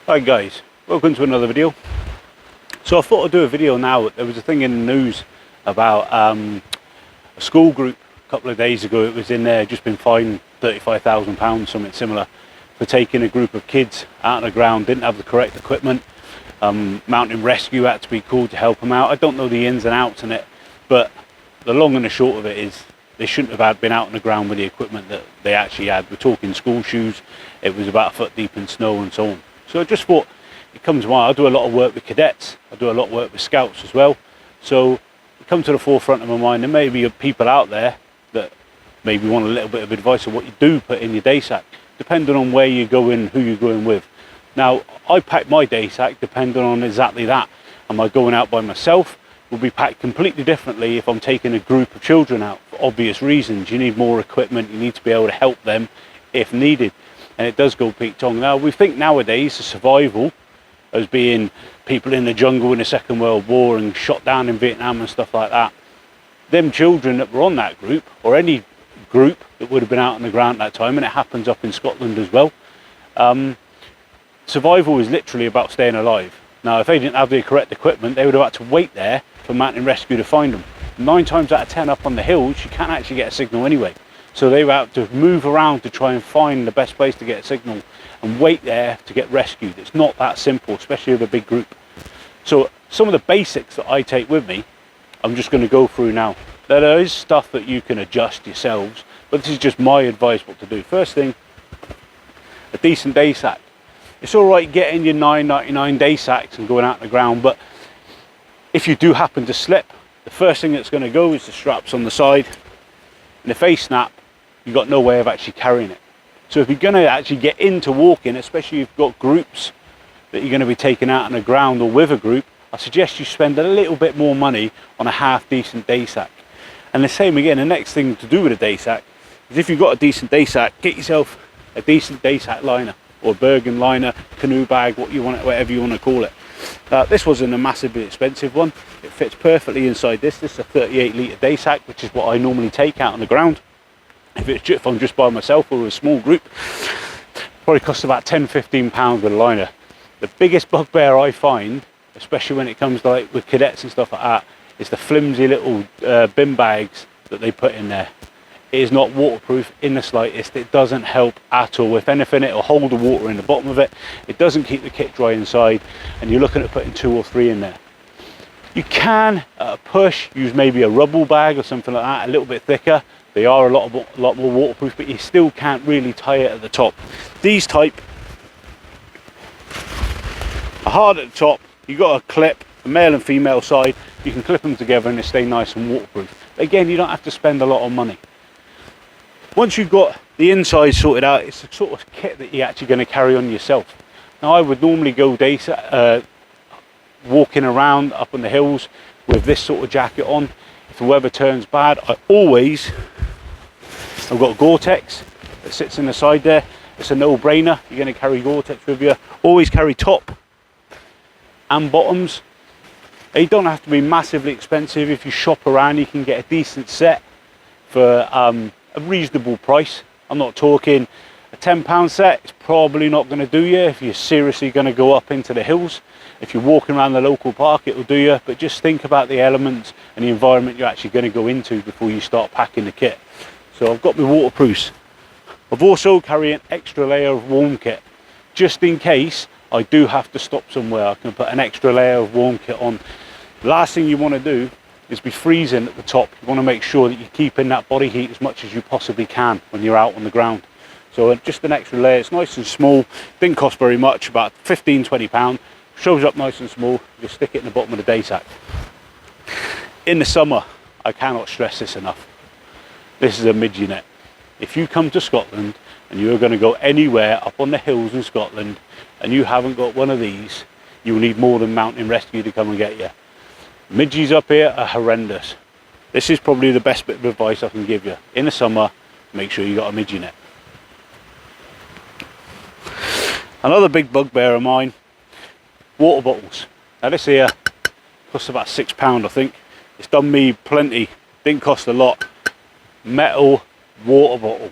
Hi guys, welcome to another video. So I thought I'd do a video now. There was a thing in the news about a school group a couple of days ago. It was in there, just been fined £35,000, something similar, for taking a group of kids out on the ground, didn't have the correct equipment. Mountain Rescue had to be called to help them out. I don't know the ins and outs in it, but the long and the short of it is they shouldn't have been out on the ground with the equipment that they actually had. We're talking school shoes. It was about a foot deep in snow and so on. So I just thought it comes to mind. I do a lot of work with cadets. I do a lot of work with scouts as well. So it comes to the forefront of my mind. There may be people out there that maybe want a little bit of advice on what you do put in your day sack, depending on where you're going, who you're going with. Now, I pack my day sack depending on exactly that. Am I going out by myself? Will be packed completely differently if I'm taking a group of children out, for obvious reasons. You need more equipment. You need to be able to help them if needed. And it does go peak tong. Now, we think nowadays the survival as being people in the jungle in the Second World War and shot down in Vietnam and stuff like that. Them children that were on that group, or any group that would have been out on the ground at that time, and it happens up in Scotland as well, survival is literally about staying alive. Now, if they didn't have the correct equipment, they would have had to wait there for Mountain Rescue to find them. 9 times out of 10 up on the hills, you can't actually get a signal anyway. So they would have to move around to try and find the best place to get a signal and wait there to get rescued. It's not that simple, especially with a big group. So some of the basics that I take with me, I'm just going to go through now. There is stuff that you can adjust yourselves, but this is just my advice what to do. First thing, a decent day sack. It's all right getting your $9.99 day sacks and going out on the ground, but if you do happen to slip, the first thing that's going to go is the straps on the side, and if they snap, you've got no way of actually carrying it. So if you're going to actually get into walking, especially if you've got groups that you're going to be taking out on the ground or with a group, I suggest you spend a little bit more money on a half decent day sack. And the same again, the next thing to do with a day sack is if you've got a decent day sack, get yourself a decent day sack liner, or Bergen liner, canoe bag, whatever you want to call it. This wasn't a massively expensive one. It fits perfectly inside this. This is a 38 litre day sack, which is what I normally take out on the ground. If I'm just by myself or a small group, probably costs about £10–15 with a liner. The biggest bugbear I find, especially when it comes to like with cadets and stuff like that, is the flimsy little bin bags that they put in there. It is not waterproof in the slightest. It doesn't help at all. If anything, it'll hold the water in the bottom of it. It doesn't keep the kit dry inside, and you're looking at putting 2 or 3 in there. You can, at a push, use maybe a rubble bag or something like that, a little bit thicker. They are a lot more waterproof, but you still can't really tie it at the top. These type are hard at the top. You've got a clip, the male and female side. You can clip them together and they stay nice and waterproof. Again, you don't have to spend a lot of money. Once you've got the inside sorted out, it's the sort of kit that you're actually going to carry on yourself. Now, I would normally go walking around up on the hills with this sort of jacket on. If the weather turns bad, I've got Gore-Tex that sits in the side there. It's a no-brainer. You're going to carry Gore-Tex with you. Always carry top and bottoms. They don't have to be massively expensive. If you shop around, you can get a decent set for a reasonable price. I'm not talking a £10 set. It's probably not going to do you if you're seriously going to go up into the hills. If you're walking around the local park, it will do you, but just think about the elements and the environment you're actually going to go into before you start packing the kit. So I've got my waterproofs. I've also carry an extra layer of warm kit, just in case I do have to stop somewhere. I can put an extra layer of warm kit on. The last thing you want to do is be freezing at the top. You want to make sure that you're keeping that body heat as much as you possibly can when you're out on the ground. So just an extra layer. It's nice and small, didn't cost very much, about £15–20. Shows up nice and small. Just stick it in the bottom of the day sack. In the summer, I cannot stress this enough. This is a Midgie net. If you come to Scotland and you're going to go anywhere up on the hills in Scotland and you haven't got one of these, you'll need more than Mountain Rescue to come and get you. Midgies up here are horrendous. This is probably the best bit of advice I can give you. In the summer, make sure you got a Midgie net. Another big bugbear of mine, water bottles. Now this here costs about £6, I think. It's done me plenty, didn't cost a lot. Metal water bottle.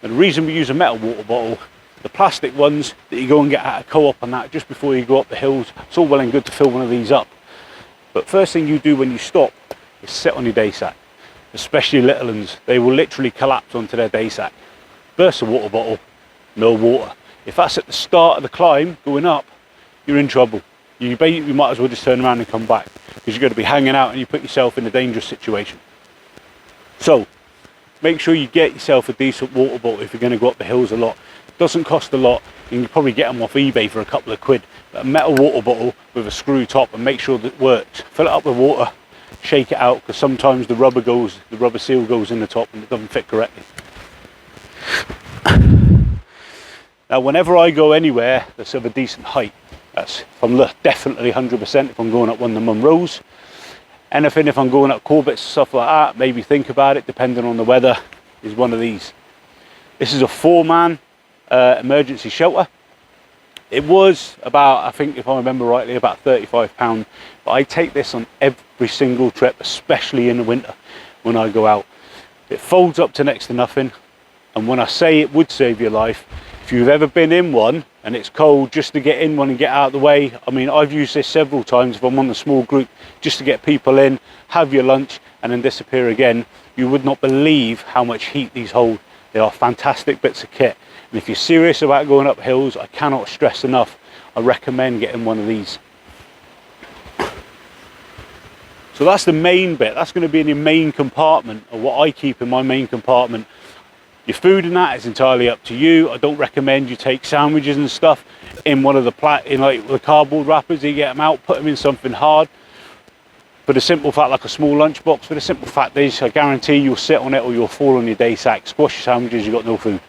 And the reason we use a metal water bottle The plastic ones that you go and get at a co-op and that just before you go up the hills, it's all well and good to fill one of these up. But first thing you do when you stop is sit on your day sack, especially little ones. They will literally collapse onto their day sack. Burst a water bottle, no water. If that's at the start of the climb going up, you're in trouble. You might as well just turn around and come back, because you're going to be hanging out and you put yourself in a dangerous situation. So make sure you get yourself a decent water bottle if you're going to go up the hills a lot. It doesn't cost a lot. You can probably get them off eBay for a couple of quid. But a metal water bottle with a screw top, and make sure that it works. Fill it up with water, shake it out, because sometimes the rubber seal goes in the top and it doesn't fit correctly. Now whenever I go anywhere that's of a decent height, that's if I'm definitely 100% if I'm going up one of the Munros. Anything if I'm going up Corbetts, stuff like that, maybe think about it, depending on the weather, is one of these. This is a 4-man emergency shelter. It was about, I think if I remember rightly, about £35, but I take this on every single trip, especially in the winter when I go out. It folds up to next to nothing, and when I say it would save your life, if you've ever been in one and it's cold, just to get in one and get out of the way. I mean, I've used this several times if I'm on a small group, just to get people in, have your lunch and then disappear again. You would not believe how much heat these hold. They are fantastic bits of kit. And if you're serious about going up hills, I cannot stress enough, I recommend getting one of these. So that's the main bit. That's going to be in your main compartment, or what I keep in my main compartment. Your food and that is entirely up to you. I don't recommend you take sandwiches and stuff in one of the like the cardboard wrappers. You get them out, put them in something hard. For the simple fact, like a small lunchbox, for the simple fact is, I guarantee you'll sit on it or you'll fall on your day sack, squash your sandwiches, you've got no food.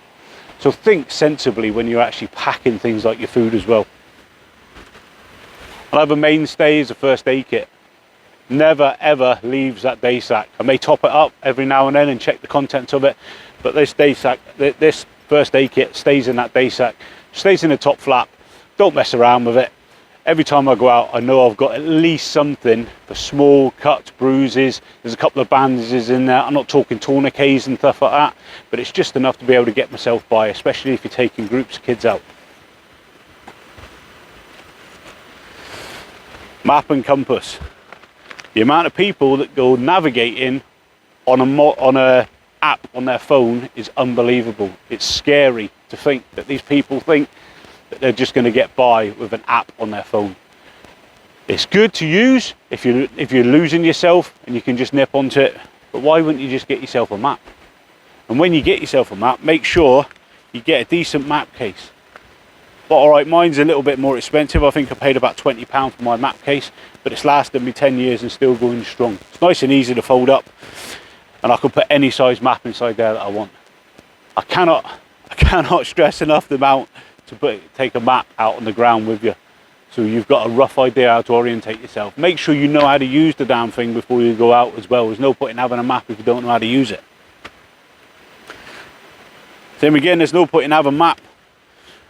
So think sensibly when you're actually packing things like your food as well. Another mainstay is a first aid kit. Never ever leaves that day sack. I may top it up every now and then and check the contents of it, but this day sack, this first aid kit stays in that day sack, stays in the top flap. Don't mess around with it. Every time I go out, I know I've got at least something for small cuts, bruises. There's a couple of bandages in there. I'm not talking tourniquets and stuff like that, but it's just enough to be able to get myself by, especially if you're taking groups of kids out. Map and compass. The amount of people that go navigating on a app on their phone is unbelievable. It's scary to think that these people think that they're just going to get by with an app on their phone. It's good to use if you're losing yourself and you can just nip onto it, but why wouldn't you just get yourself a map? And when you get yourself a map, make sure you get a decent map case. But alright, mine's a little bit more expensive. I think I paid about £20 for my map case, but it's lasted me 10 years and still going strong. It's nice and easy to fold up, and I can put any size map inside there that I want. I cannot stress enough the amount to take a map out on the ground with you, so you've got a rough idea how to orientate yourself. Make sure you know how to use the damn thing before you go out as well. There's no point in having a map if you don't know how to use it. Same again, there's no point in having a map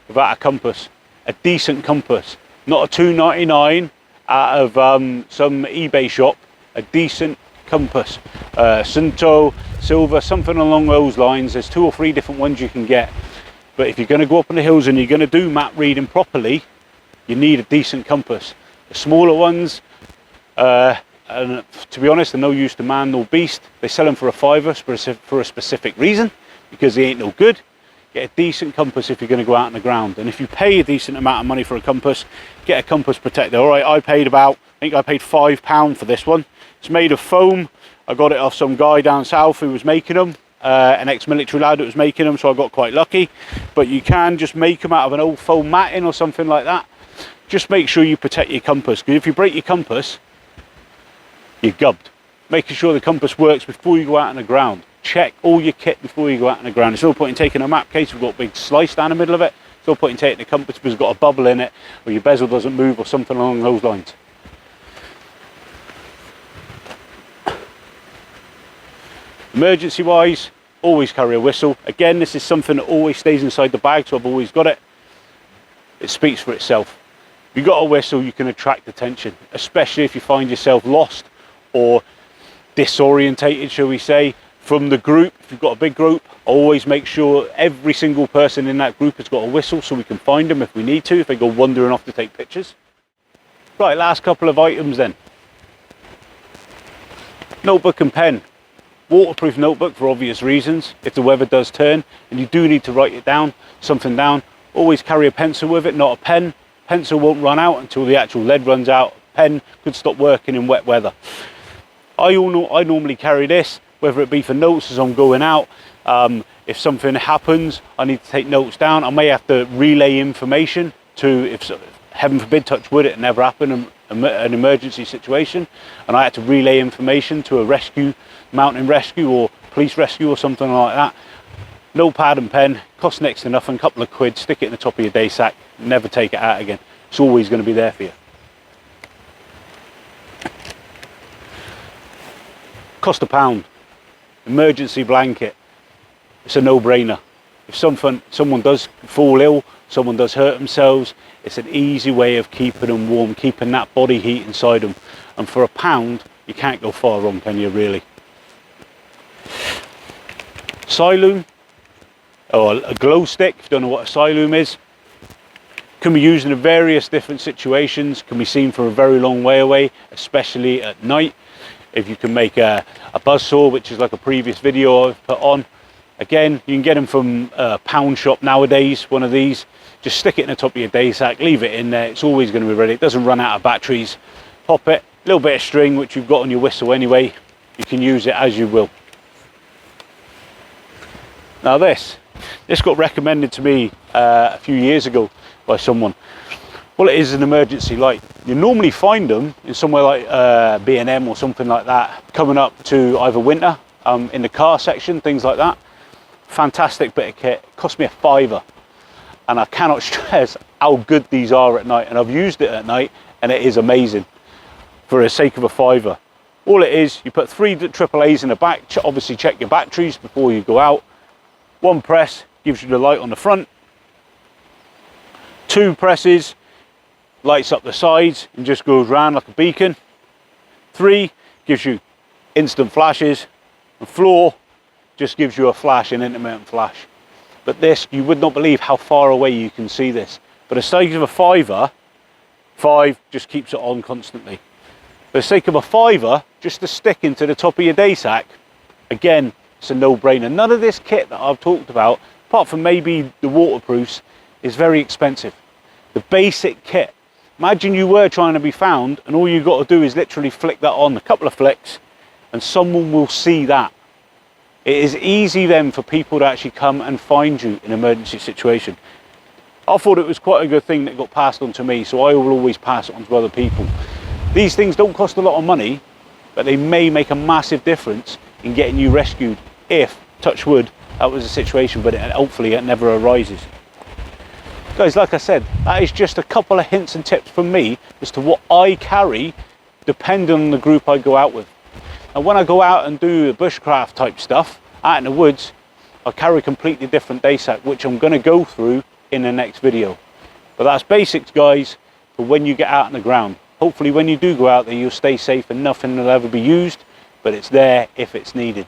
without a compass. A decent compass, not a $2.99 out of some eBay shop. A decent compass, Sunto, Silver, something along those lines. There's 2 or 3 different ones you can get, but if you're going to go up on the hills and you're going to do map reading properly, you need a decent compass. The smaller ones, and to be honest, they're no use to man nor beast. They sell them for a £5 for a specific reason, because they ain't no good. Get a decent compass if you're going to go out on the ground, and if you pay a decent amount of money for a compass, get a compass protector. All right, I paid £5 for this one. It's made of foam. I got it off some guy down south who was making them, an ex-military lad that was making them, so I got quite lucky. But you can just make them out of an old foam matting or something like that. Just make sure you protect your compass, because if you break your compass, you're gubbed. Making sure the compass works before you go out on the ground. Check all your kit before you go out on the ground. There's no point in taking a map case, we've got a big slice down the middle of it. There's no point in taking the compass because it's got a bubble in it, or your bezel doesn't move, or something along those lines. Emergency wise, always carry a whistle. Again, this is something that always stays inside the bag, so I've always got it. It speaks for itself. If you've got a whistle, you can attract attention, especially if you find yourself lost or disorientated, shall we say. from the group. If you've got a big group, always make sure every single person in that group has got a whistle so we can find them if we need to, if they go wandering off to take pictures. Right, last couple of items then. Notebook and pen. Waterproof notebook for obvious reasons. If the weather does turn and you do need to write it down, something down, always carry a pencil with it, not a pen. Pencil won't run out until the actual lead runs out. Pen could stop working in wet weather. I normally carry this, whether it be for notes as I'm going out. If something happens, I need to take notes down. I may have to relay information to, if heaven forbid, touch wood, it never happened, an emergency situation, and I had to relay information to a rescue, mountain rescue or police rescue or something like that. Notepad and pen, cost next to nothing, couple of quid, stick it in the top of your day sack, never take it out again. It's always going to be there for you. Cost £1. Emergency blanket. It's a no-brainer. If someone does fall ill, someone does hurt themselves, it's an easy way of keeping them warm, keeping that body heat inside them. And for £1, you can't go far wrong, can you, really? Siloom, or a glow stick, if you don't know what a siloom is, can be used in various different situations, can be seen from a very long way away, especially at night. If you can make a buzzsaw, which is like a previous video I've put on. Again, you can get them from a pound shop nowadays, one of these. Just stick it in the top of your day sack, leave it in there, it's always going to be ready. It doesn't run out of batteries. Pop it, a little bit of string, which you've got on your whistle anyway. You can use it as you will. Now this got recommended to me a few years ago by someone. Well, it is an emergency light. You normally find them in somewhere like B&M or something like that, coming up to either winter, in the car section, things like that. Fantastic bit of kit, cost me £5, and I cannot stress how good these are at night, and I've used it at night and it is amazing for the sake of a £5. All it is, you put 3 AAAs in the back, obviously check your batteries before you go out. 1 press gives you the light on the front, 2 presses lights up the sides and just goes round like a beacon, 3 gives you instant flashes, and 4 just gives you a flash, an intermittent flash. But this, you would not believe how far away you can see this. For the sake of a £5, 5 just keeps it on constantly. For the sake of a £5, just to stick into the top of your day sack, again, it's a no-brainer. None of this kit that I've talked about, apart from maybe the waterproofs, is very expensive. The basic kit. Imagine you were trying to be found and all you've got to do is literally flick that on, a couple of flicks, and someone will see that. It is easy then for people to actually come and find you in an emergency situation. I thought it was quite a good thing that got passed on to me, so I will always pass it on to other people. These things don't cost a lot of money, but they may make a massive difference in getting you rescued if, touch wood, that was a situation, but hopefully it never arises. Guys, like I said, that is just a couple of hints and tips from me as to what I carry depending on the group I go out with. And when I go out and do the bushcraft type stuff out in the woods, I carry a completely different day sack, which I'm going to go through in the next video. But that's basics, guys, for when you get out on the ground. Hopefully when you do go out there, you'll stay safe and nothing will ever be used, but it's there if it's needed.